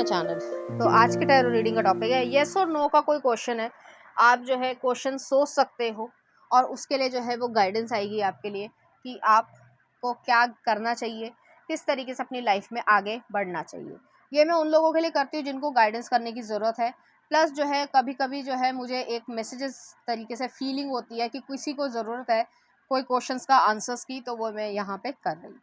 Channel. तो आज के टैरो रीडिंग का टॉपिक है येस और नो का कोई क्वेश्चन है। आप जो है क्वेश्चन सोच सकते हो और उसके लिए जो है वो गाइडेंस आएगी आपके लिए कि आपको क्या करना चाहिए, किस तरीके से अपनी लाइफ में आगे बढ़ना चाहिए। ये मैं उन लोगों के लिए करती हूँ जिनको गाइडेंस करने की ज़रूरत है। प्लस जो है कभी कभी जो है मुझे एक मैसेजेस तरीके से फीलिंग होती है कि किसी को ज़रूरत है कोई क्वेश्चंस का आंसर्स की, तो वो मैं यहाँ पे कर रही हूँ।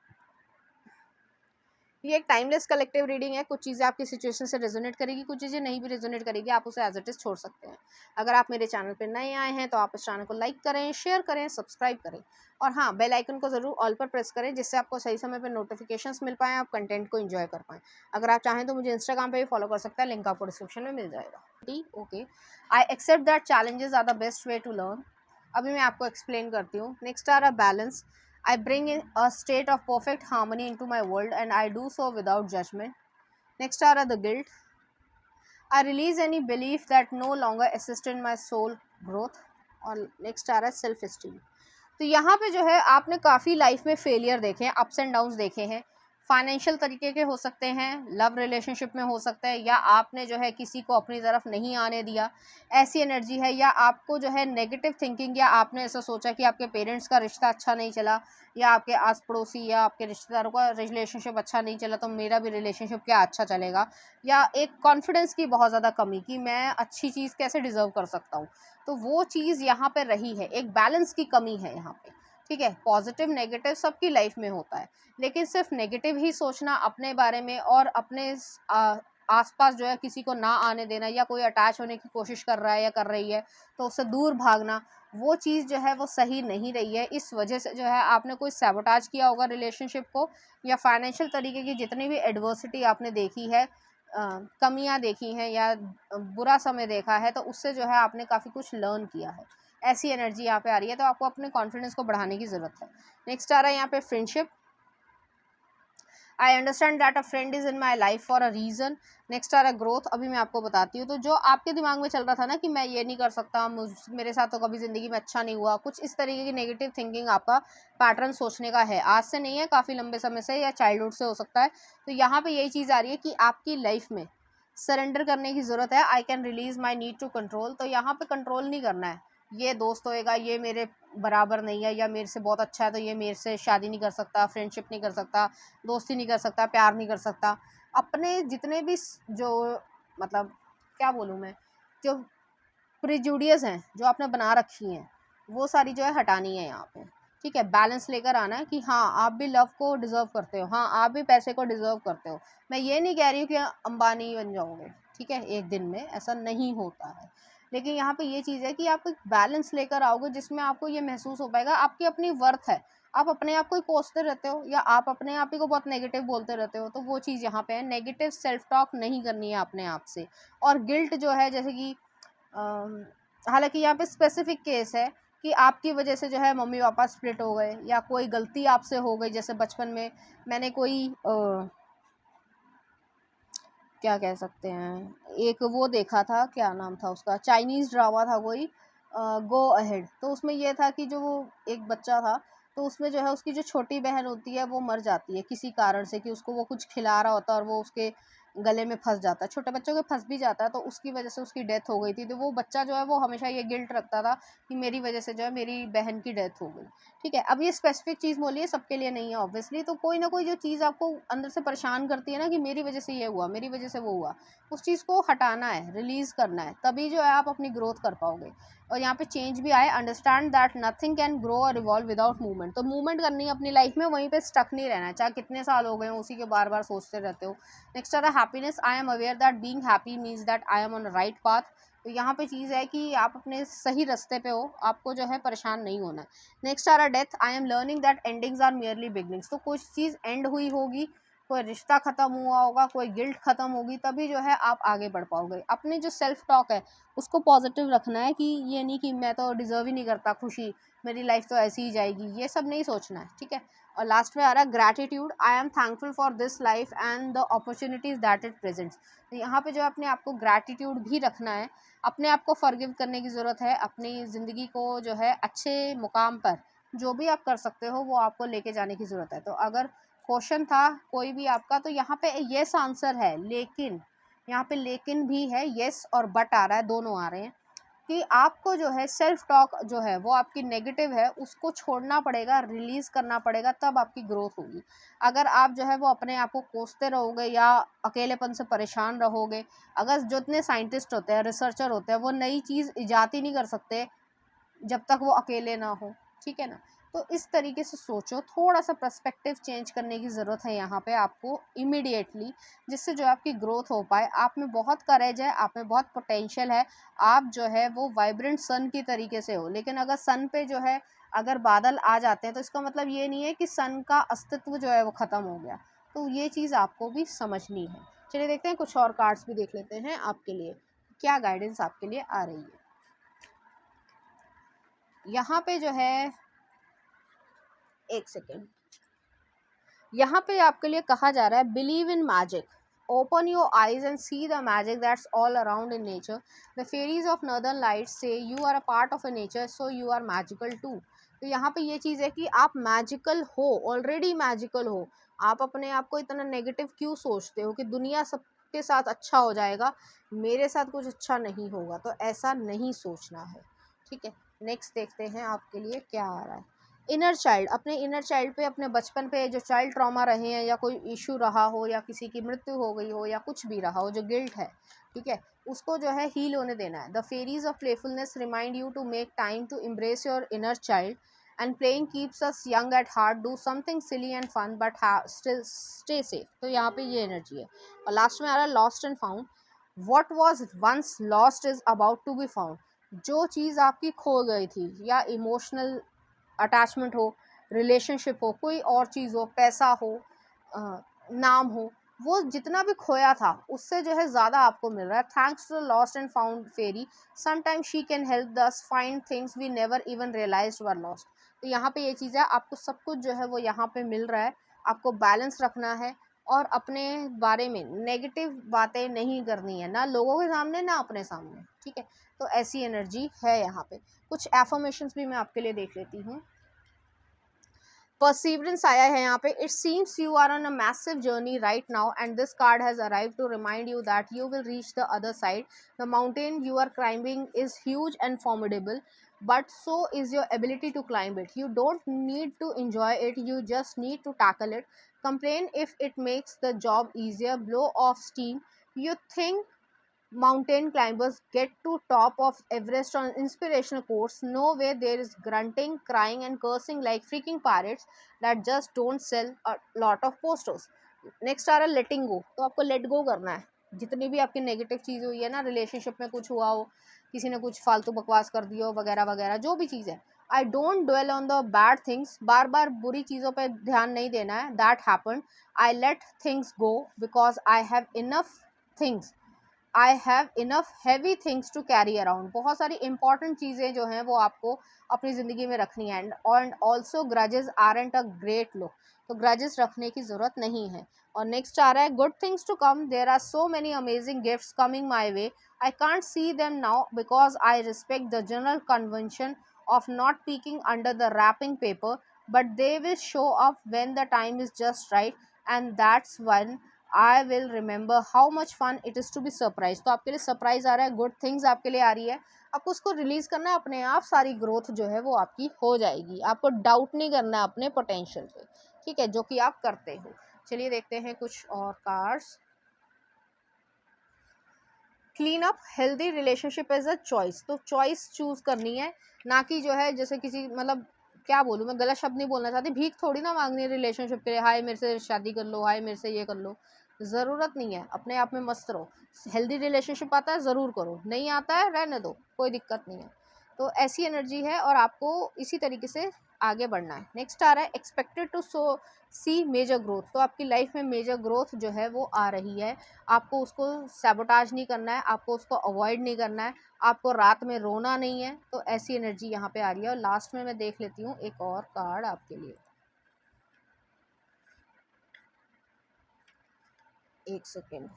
ये एक टाइमलेस कलेक्टिव रीडिंग है। कुछ चीज़ें आपकी सिचुएशन से रेजोनेट करेगी, कुछ चीज़ें नहीं भी रेजोनेट करेगी, आप उसे एज इट इज़ छोड़ सकते हैं। अगर आप मेरे चैनल पर नए आए हैं तो आप इस चैनल को लाइक करें, शेयर करें, सब्सक्राइब करें और हाँ, बेल आइकन को ज़रूर ऑल पर प्रेस करें जिससे आपको सही समय पर नोटिफिकेशंस मिल पाएँ, आप कंटेंट को एंजॉय कर पाएँ। अगर आप चाहें तो मुझे इंस्टाग्राम पर भी फॉलो कर सकते हैं, लिंक आपको डिस्क्रिप्शन में मिल जाएगा। Okay, I accept that challenges are the best way to learn. अभी मैं आपको एक्सप्लेन करती हूँ। Next are a balance. I bring in a state of perfect harmony into my world and I do so without judgment. Next are the guilt. I release any belief that no longer assist in my soul growth. और next आ रहा है self esteem. तो यहाँ पे जो है आपने काफ़ी लाइफ में फेलियर देखे हैं, अप्स एंड डाउन्स देखे हैं। फाइनेंशियल तरीके के हो सकते हैं, लव रिलेशनशिप में हो सकते हैं, या आपने जो है किसी को अपनी तरफ नहीं आने दिया, ऐसी एनर्जी है। या आपको जो है नेगेटिव थिंकिंग, या आपने ऐसा सोचा कि आपके पेरेंट्स का रिश्ता अच्छा नहीं चला, या आपके आस पड़ोसी या आपके रिश्तेदारों का रिलेशनशिप अच्छा नहीं चला तो मेरा भी रिलेशनशिप क्या अच्छा चलेगा। या एक कॉन्फिडेंस की बहुत ज़्यादा कमी कि मैं अच्छी चीज़ कैसे डिज़र्व कर सकता हूँ, तो वो चीज़ यहाँ पे रही है। एक बैलेंस की कमी है यहाँ पे, ठीक है। पॉजिटिव नेगेटिव सबकी लाइफ में होता है, लेकिन सिर्फ नेगेटिव ही सोचना अपने बारे में और अपने आसपास जो है किसी को ना आने देना, या कोई अटैच होने की कोशिश कर रहा है या कर रही है तो उससे दूर भागना, वो चीज़ जो है वो सही नहीं रही है। इस वजह से जो है आपने कोई सैबोटाज किया होगा रिलेशनशिप को, या फाइनेंशियल तरीके की जितनी भी एडवर्सिटी आपने देखी है, कमियां देखी हैं, या बुरा समय देखा है, तो उससे जो है आपने काफ़ी कुछ लर्न किया है। ऐसी एनर्जी यहाँ पे आ रही है, तो आपको अपने कॉन्फिडेंस को बढ़ाने की ज़रूरत है। नेक्स्ट आ रहा है यहाँ पे friendship. I understand that a friend is in my life for a reason. Next आ रहा है ग्रोथ। अभी मैं आपको बताती हूँ। तो जो आपके दिमाग में चल रहा था ना कि मैं ये नहीं कर सकता, मेरे साथ तो कभी ज़िंदगी में अच्छा नहीं हुआ, कुछ इस तरीके की नेगेटिव थिंकिंग आपका पैटर्न सोचने का है, आज से नहीं है, काफ़ी लंबे समय से या चाइल्डहुड से हो सकता है। तो यहाँ पे यही चीज़ आ रही है कि आपकी लाइफ में सरेंडर करने की ज़रूरत है। I can release my need to control. तो यहाँ पे कंट्रोल नहीं करना है, ये दोस्त होएगा, ये मेरे बराबर नहीं है, या मेरे से बहुत अच्छा है तो ये मेरे से शादी नहीं कर सकता, फ्रेंडशिप नहीं कर सकता, दोस्ती नहीं कर सकता, प्यार नहीं कर सकता। अपने जितने भी जो मतलब क्या बोलूँ मैं, जो प्रिजुडियस हैं जो आपने बना रखी हैं, वो सारी जो है हटानी है यहाँ पे, ठीक है। बैलेंस लेकर आना है कि हाँ आप भी लव को डिज़र्व करते हो, हाँ आप भी पैसे को डिज़र्व करते हो। मैं ये नहीं कह रही हूँ कि अंबानी बन जाओगे, ठीक है, एक दिन में, ऐसा नहीं होता है। लेकिन यहाँ पे ये चीज़ है कि आप एक बैलेंस लेकर आओगे जिसमें आपको ये महसूस हो पाएगा आपकी अपनी वर्थ है। आप अपने आप को ही कोसते रहते हो, या आप अपने आप ही को बहुत नेगेटिव बोलते रहते हो, तो वो चीज़ यहाँ पे है। नेगेटिव सेल्फ टॉक नहीं करनी है अपने आप से। और गिल्ट जो है, जैसे कि हालांकि यहाँ पे स्पेसिफिक केस है कि आपकी वजह से जो है मम्मी पापा स्प्लिट हो गए, या कोई गलती आपसे हो गई, जैसे बचपन में मैंने कोई क्या कह सकते हैं, एक वो देखा था, क्या नाम था उसका, चाइनीज़ ड्रामा था कोई, गो अहेड। तो उसमें ये था कि जो वो एक बच्चा था, तो उसमें जो है उसकी जो छोटी बहन होती है वो मर जाती है किसी कारण से, कि उसको वो कुछ खिला रहा होता है और वो उसके गले में फंस जाता है। छोटे बच्चों के फंस भी जाता है, तो उसकी वजह से उसकी डेथ हो गई थी। तो वो बच्चा जो है वो हमेशा ये गिल्ट रखता था कि मेरी वजह से जो है मेरी बहन की डेथ हो गई, ठीक है। अब ये स्पेसिफिक चीज़ बोलिए, सबके लिए नहीं है ऑब्वियसली। तो कोई ना कोई जो चीज़ आपको अंदर से परेशान करती है ना कि मेरी वजह से ये हुआ, मेरी वजह से वो हुआ, उस चीज़ को हटाना है, रिलीज़ करना है, तभी जो है आप अपनी ग्रोथ कर पाओगे। और यहाँ पे चेंज भी आए। Understand that nothing can grow और इवॉल्व विदाउट मूवमेंट। तो मूवमेंट करनी है अपनी लाइफ में, वहीं पे स्टक नहीं रहना है, चाहे कितने साल हो गए हो उसी के बार बार सोचते रहते हो। नेक्स्ट आता है happiness. I am aware that being happy means that I am on right path. तो यहाँ पे चीज़ है कि आप अपने सही रास्ते पे हो, आपको जो है परेशान नहीं होना है। नेक्स्ट आ रहा death. I am learning that endings are merely beginnings. तो कुछ चीज़ एंड हुई होगी, कोई रिश्ता ख़त्म हुआ होगा, कोई गिल्ट ख़त्म होगी, तभी जो है आप आगे बढ़ पाओगे। अपनी जो सेल्फ टॉक है उसको पॉजिटिव रखना है, कि ये नहीं कि मैं तो डिज़र्व ही नहीं करता खुशी, मेरी लाइफ तो ऐसी ही जाएगी, ये सब नहीं सोचना है, ठीक है। और लास्ट में आ रहा है gratitude. I am thankful for this life and the opportunities that it presents. तो यहाँ पे जो अपने आप को ग्रैटिट्यूड भी रखना है, अपने आप को फॉरगिव करने की ज़रूरत है, अपनी ज़िंदगी को जो है अच्छे मुकाम पर जो भी आप कर सकते हो वो आपको लेके जाने की ज़रूरत है। तो अगर क्वेश्चन था कोई भी आपका, तो यहाँ पे येस आंसर है, लेकिन यहाँ पे लेकिन भी है, येस और बट आ रहा है, दोनों आ रहे हैं कि आपको जो है सेल्फ टॉक जो है वो आपकी नेगेटिव है, उसको छोड़ना पड़ेगा, रिलीज करना पड़ेगा, तब आपकी ग्रोथ होगी। अगर आप जो है वो अपने आप को कोसते रहोगे या अकेलेपन से परेशान रहोगे, अगर जितने साइंटिस्ट होते हैं, रिसर्चर होते हैं, वो नई चीज़ इजाद ही नहीं कर सकते जब तक वो अकेले ना हो, ठीक है ना। तो इस तरीके से सोचो, थोड़ा सा पर्सपेक्टिव चेंज करने की ज़रूरत है यहाँ पे आपको इमीडिएटली, जिससे जो आपकी ग्रोथ हो पाए। आप में बहुत करेज है, आप में बहुत पोटेंशियल है, आप जो है वो वाइब्रेंट सन की तरीके से हो। लेकिन अगर सन पे जो है अगर बादल आ जाते हैं तो इसका मतलब ये नहीं है कि सन का अस्तित्व जो है वो ख़त्म हो गया। तो ये चीज़ आपको भी समझनी है। चलिए देखते हैं, कुछ और कार्ड्स भी देख लेते हैं आपके लिए, क्या गाइडेंस आपके लिए आ रही है। यहाँ पे जो है, एक सेकेंड, यहाँ पे आपके लिए कहा जा रहा है believe in magic, open your eyes and see the magic that's all around in nature, the fairies of northern lights say you are a part of a nature so you are magical too. तो यहाँ पे ये चीज़ है कि आप magical हो, already magical हो। आप अपने आप को इतना नेगेटिव क्यों सोचते हो कि दुनिया सबके साथ अच्छा हो जाएगा, मेरे साथ कुछ अच्छा नहीं होगा, तो ऐसा नहीं सोचना है, ठीक है। नेक्स्ट देखते हैं आपके लिए क्या आ रहा है। इनर चाइल्ड, अपने इनर चाइल्ड पे, अपने बचपन पे जो चाइल्ड ट्रॉमा रहे हैं या कोई इशू रहा हो या किसी की मृत्यु हो गई हो या कुछ भी रहा हो, जो गिल्ट है, ठीक है, उसको जो है हील होने देना है। The fairies of playfulness remind you to make time to embrace your inner child and playing keeps us young at heart, do something silly and fun but still stay safe. तो यहाँ पे ये energy है। और last में आ रहा है lost and found, what was once lost is about to be found. जो चीज़ आपकी खो गई थी, या इमोशनल अटैचमेंट हो, रिलेशनशिप हो, कोई और चीज़ हो, पैसा हो, नाम हो, वो जितना भी खोया था उससे जो है ज़्यादा आपको मिल रहा है। Thanks to lost and found fairy, sometime she can help us find things we never even realised were lost. तो यहाँ पे ये चीज़ है, आपको सब कुछ जो है वो यहाँ पे मिल रहा है। आपको बैलेंस रखना है और अपने बारे में नेगेटिव बातें नहीं करनी है, ना लोगों के सामने ना अपने सामने, ठीक है। तो ऐसी एनर्जी है यहाँ पे। कुछ एफर्मेशंस भी मैं आपके लिए देख लेती हूँ। परसिवरेंस आया है यहाँ पे, it seems you are on a massive journey right now and this card has arrive to remind you that you will reach the other side. The mountain you are climbing is huge and formidable, but so is your ability to climb it. You don't need to enjoy it, you just need to tackle it. Complain if it makes the job easier, blow off steam. You think mountain climbers get to top of Everest on inspirational quotes? No way. There is grunting, crying and cursing like freaking pirates that just don't sell a lot of posters. Next आ रहा है लेटिंग गो। तो आपको let go करना है, जितनी भी आपकी नेगेटिव चीज़ हुई है ना, रिलेशनशिप में कुछ हुआ हो, किसी ने कुछ फालतू बकवास कर दिया हो वगैरह वगैरह, जो भी चीज़ है। I don't dwell on the bad things, बार बार बुरी चीज़ों पर ध्यान नहीं देना है। That happen, I let things go because I have enough things, I have enough heavy things to carry around. बहुत सारी इंपॉर्टेंट चीज़ें जो हैं वो आपको अपनी ज़िंदगी में रखनी है। And also grudges aren't a great look, तो ग्रजेस रखने की ज़रूरत नहीं है। और नेक्स्ट आ रहा है good things to come, there are so many amazing gifts coming my way, I can't see them now because I respect the general convention of not peeking under the wrapping paper, but they will show up when the time is just right, and that's when I will remember how much fun it is to be surprised. तो आपके लिए surprise आ रहा है, good things आपके लिए आ रही है, आपको उसको रिलीज करना है, अपने आप सारी ग्रोथ जो है वो आपकी हो जाएगी। आपको डाउट नहीं करना है अपने पोटेंशियल पे, ठीक है, जो कि आप करते हो। चलिए देखते हैं कुछ और cards. Clean up, healthy relationship as a choice. तो चॉइस चूज करनी है, ना कि जो है जैसे किसी, मतलब क्या बोलूँ मैं, गलत शब्द नहीं बोलना चाहती, भीख थोड़ी ना मांगनी है रिलेशनशिप के लिए, हाय मेरे से शादी कर लो, हाय मेरे से ये कर लो। ज़रूरत नहीं है, अपने आप में मस्त रहो। हेल्दी रिलेशनशिप आता है ज़रूर करो, नहीं आता है रहने दो, कोई दिक्कत नहीं है। तो ऐसी एनर्जी है और आपको इसी तरीके से आगे बढ़ना है। नेक्स्ट आ रहा है expected to see major growth. तो आपकी लाइफ में मेजर ग्रोथ जो है वो आ रही है, आपको उसको सैबोटाज नहीं करना है, आपको उसको अवॉइड नहीं करना है, आपको रात में रोना नहीं है। तो ऐसी एनर्जी यहाँ पे आ रही है। और लास्ट में मैं देख लेती हूँ एक और कार्ड आपके लिए, एक second.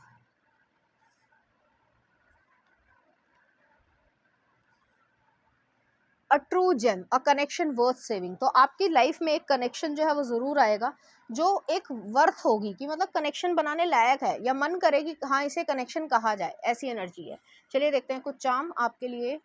A true gem, a connection worth saving. तो आपकी लाइफ में एक कनेक्शन जो है वो ज़रूर आएगा जो एक वर्थ होगी, कि मतलब कनेक्शन बनाने लायक है, या मन करेगी हाँ इसे कनेक्शन कहा जाए, ऐसी एनर्जी है। चलिए देखते हैं कुछ चार्म आपके लिए।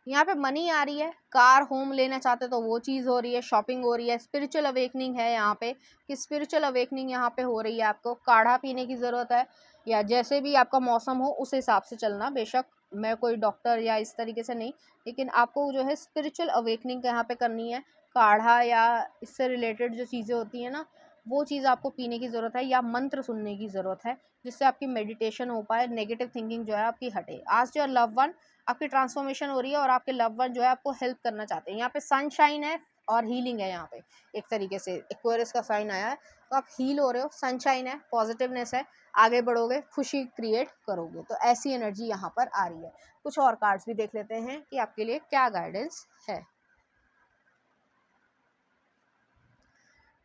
यहाँ पे मनी आ रही है, कार होम लेना चाहते तो वो चीज़ हो रही है, शॉपिंग हो रही है, स्पिरिचुअल अवेकनिंग है यहाँ पे, कि स्पिरिचुअल अवेकनिंग यहाँ पे हो रही है। आपको काढ़ा पीने की ज़रूरत है, या जैसे भी आपका मौसम हो उस हिसाब से चलना। बेशक मैं कोई डॉक्टर या इस तरीके से नहीं, लेकिन आपको जो है स्पिरिचुअल अवेकनिंग यहाँ पे करनी है। काढ़ा या इससे रिलेटेड जो चीज़ें होती हैं ना, वो चीज़ आपको पीने की ज़रूरत है, या मंत्र सुनने की ज़रूरत है, जिससे आपकी मेडिटेशन हो पाए, नेगेटिव थिंकिंग जो है आपकी हटे। आज योर लव वन, आपकी ट्रांसफॉर्मेशन हो रही है और आपके लव वन जो है आपको हेल्प करना चाहते हैं। यहाँ पे सनशाइन है और हीलिंग है। यहाँ पे एक तरीके से एक्वेरियस का साइन आया है, तो आप हील हो रहे हो, सनशाइन है, पॉजिटिवनेस है, आगे बढ़ोगे, खुशी क्रिएट करोगे। तो ऐसी एनर्जी यहाँ पर आ रही है। कुछ और कार्ड्स भी देख लेते हैं कि आपके लिए क्या गाइडेंस है।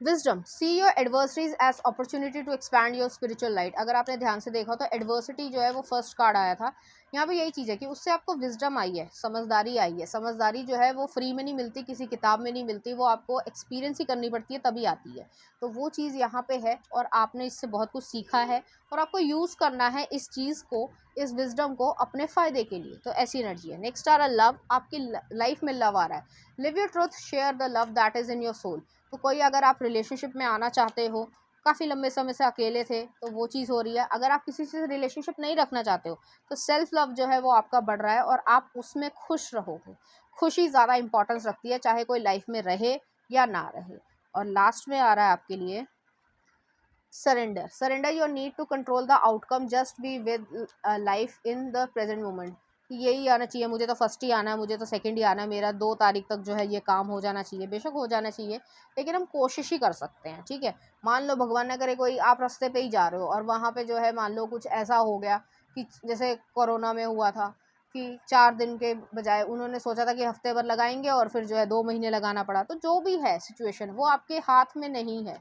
Wisdom, see your adversaries as opportunity to expand your spiritual light. अगर आपने ध्यान से देखा तो एडवर्सिटी जो है वो फर्स्ट कार्ड आया था। यहाँ पे यही चीज़ है कि उससे आपको विजडम आई है, समझदारी आई है। समझदारी जो है वो फ्री में नहीं मिलती, किसी किताब में नहीं मिलती, वो आपको एक्सपीरियंस ही करनी पड़ती है, तभी आती है। तो वो चीज़ यहाँ पे है और आपने इससे बहुत कुछ सीखा है और आपको यूज़ करना है इस चीज़ को, इस विजडम को अपने फ़ायदे के लिए। तो ऐसी एनर्जी है। नेक्स्ट आ रहा है लव, आपकी लाइफ में लव आ रहा है। Live your truth, share the love that is in your soul. तो कोई अगर आप रिलेशनशिप में आना चाहते हो, काफ़ी लंबे समय से अकेले थे, तो वो चीज़ हो रही है। अगर आप किसी से रिलेशनशिप नहीं रखना चाहते हो, तो सेल्फ लव जो है वो आपका बढ़ रहा है और आप उसमें खुश रहोगे। खुशी ज़्यादा इंपॉर्टेंस रखती है, चाहे कोई लाइफ में रहे या ना रहे। और लास्ट में आ रहा है आपके लिए surrender. Surrender your need to control the outcome, just be with life in the present moment. यही आना चाहिए, मुझे तो फर्स्ट ही आना है, मुझे तो सेकंड ही आना है, मेरा 2 तारीख तक जो है ये काम हो जाना चाहिए। बेशक हो जाना चाहिए, लेकिन हम कोशिश ही कर सकते हैं, ठीक है। मान लो भगवान न करे कोई आप रास्ते पे ही जा रहे हो और वहाँ पे जो है मान लो कुछ ऐसा हो गया कि जैसे कोरोना में हुआ था कि 4 दिन के बजाय उन्होंने सोचा था कि हफ्ते भर लगाएंगे और फिर जो है 2 महीने लगाना पड़ा। तो जो भी है सिचुएशन, वो आपके हाथ में नहीं है,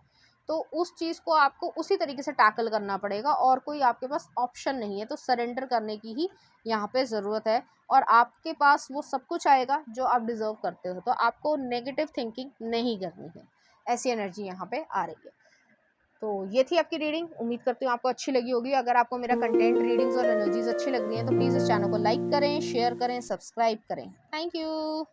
तो उस चीज़ को आपको उसी तरीके से टैकल करना पड़ेगा और कोई आपके पास ऑप्शन नहीं है। तो सरेंडर करने की ही यहाँ पे ज़रूरत है और आपके पास वो सब कुछ आएगा जो आप डिज़र्व करते हो। तो आपको नेगेटिव थिंकिंग नहीं करनी है। ऐसी एनर्जी यहाँ पे आ रही है। तो ये थी आपकी रीडिंग। उम्मीद करती हूँ आपको अच्छी लगी होगी। अगर आपको मेरा कंटेंट, रीडिंग्स और एनर्जीज अच्छी लग रही हैं तो प्लीज़ इस चैनल को लाइक करें, शेयर करें, सब्सक्राइब करें। Thank you.